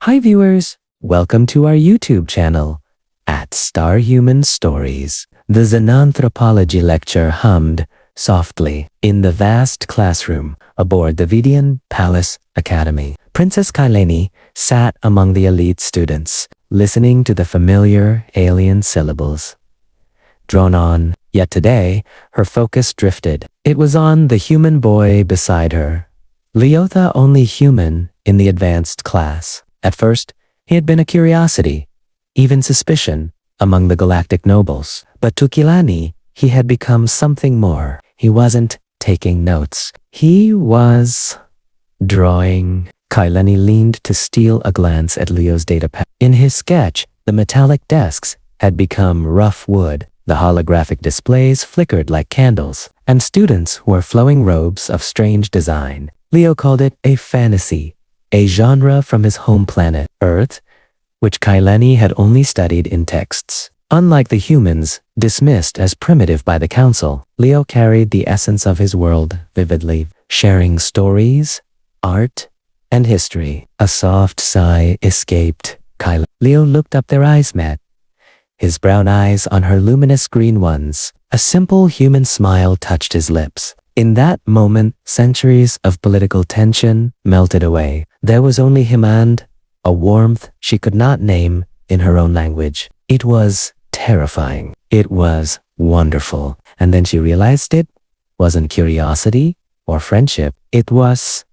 Hi viewers, welcome to our YouTube channel, at Star Human Stories. The Xenanthropology lecture hummed softly in the vast classroom aboard the Vidian Palace Academy. Princess Kylani sat among the elite students, listening to the familiar alien syllables. Drawn on, yet today, her focus drifted. It was on the human boy beside her. Leo, the only human in the advanced class. At first, he had been a curiosity, even suspicion, among the galactic nobles. But to Kylani, he had become something more. He wasn't taking notes. He was drawing. Kylani leaned to steal a glance at Leo's datapad. In his sketch, the metallic desks had become rough wood. The holographic displays flickered like candles, and students wore flowing robes of strange design. Leo called it a fantasy, a genre from his home planet, Earth, which Kylani had only studied in texts. Unlike the humans, dismissed as primitive by the council, Leo carried the essence of his world vividly, sharing stories, art, and history. A soft sigh escaped Kylani. Leo looked up, their eyes met. His brown eyes on her luminous green ones. A simple human smile touched his lips. In that moment, centuries of political tension melted away. There was only him and a warmth she could not name in her own language. It was terrifying. It was wonderful. And then she realized it wasn't curiosity or friendship. It was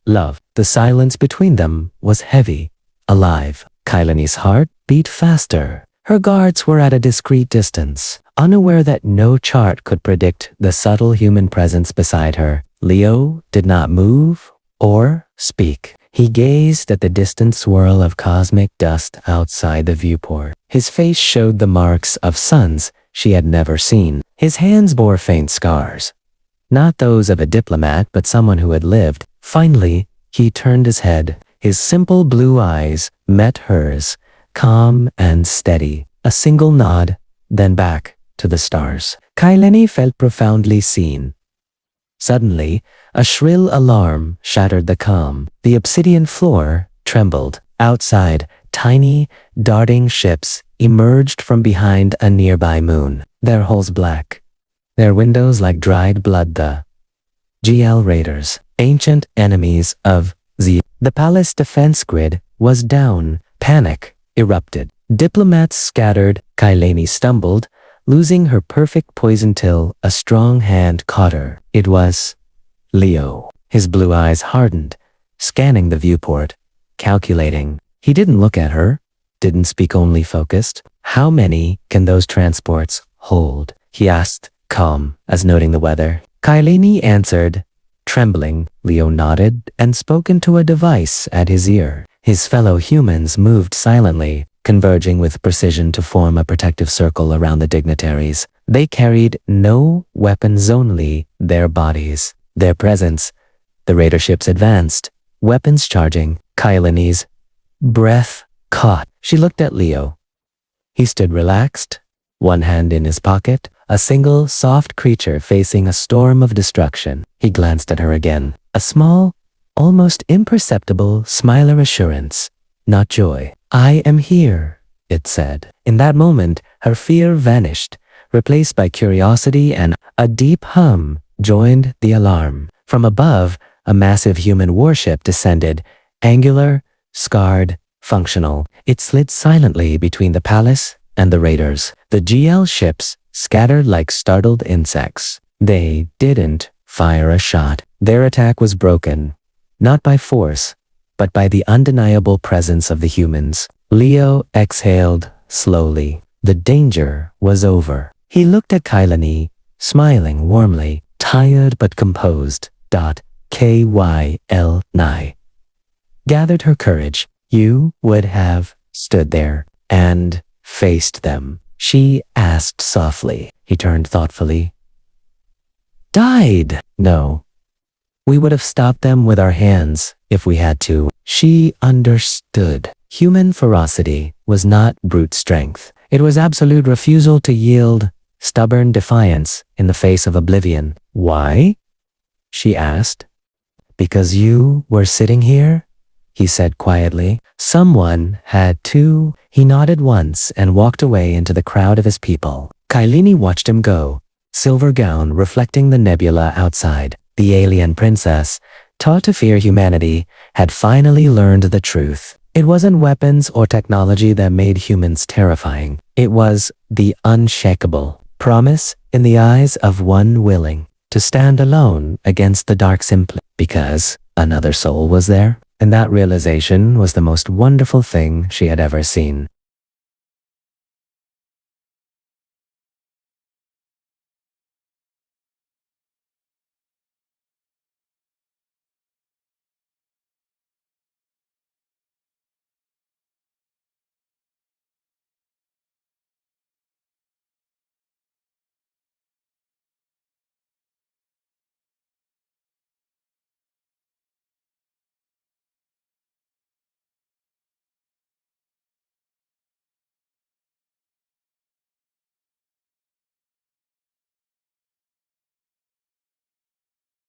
love. The silence between them was heavy, alive. Kylani's heart beat faster. Her guards were at a discreet distance, unaware that no chart could predict the subtle human presence beside her. Leo did not move or speak. He gazed at the distant swirl of cosmic dust outside the viewport. His face showed the marks of suns she had never seen. His hands bore faint scars, not those of a diplomat, but someone who had lived. Finally, he turned his head. His simple blue eyes met hers, calm and steady. A single nod, then back to the stars. Kylani felt profoundly seen. Suddenly, a shrill alarm shattered the calm. The obsidian floor trembled. Outside, tiny, darting ships emerged from behind a nearby moon, their hulls black, their windows like dried blood. The GL raiders, ancient enemies of Z. The palace defense grid was down. Panic erupted. Diplomats scattered. Kylani stumbled, losing her perfect poison till a strong hand caught her. It was Leo. His blue eyes hardened, scanning the viewport, calculating. He didn't look at her, didn't speak, only focused. How many can those transports hold? He asked, calm as noting the weather. Kylani answered, trembling. Leo nodded and spoke into a device at his ear. His fellow humans moved silently, converging with precision to form a protective circle around the dignitaries. They carried no weapons, only their bodies. Their presence. The raider ships advanced, weapons charging. Kylani's breath caught. She looked at Leo. He stood relaxed, one hand in his pocket, a single soft creature facing a storm of destruction. He glanced at her again. A small, almost imperceptible smile of assurance, not joy. I am here, it said. In that moment, her fear vanished, replaced by curiosity, and a deep hum joined the alarm. From above, a massive human warship descended, angular, scarred, functional. It slid silently between the palace and the raiders. The GL ships scattered like startled insects. They didn't fire a shot. Their attack was broken, not by force, but by the undeniable presence of the humans. Leo exhaled slowly. The danger was over. He looked at Kylani, smiling warmly, tired but composed. Kylani gathered her courage. You would have stood there and faced them, she asked softly. He turned thoughtfully. Died? No. We would have stopped them with our hands if we had to. She understood. Human ferocity was not brute strength. It was absolute refusal to yield, stubborn defiance in the face of oblivion. Why? She asked. Because you were sitting here? he said quietly. Someone had to. He nodded once and walked away into the crowd of his people. Kylani watched him go, silver gown reflecting the nebula outside. The alien princess, taught to fear humanity, had finally learned the truth. It wasn't weapons or technology that made humans terrifying. It was the unshakable promise in the eyes of one willing to stand alone against the dark simply because another soul was there. And that realization was the most wonderful thing she had ever seen.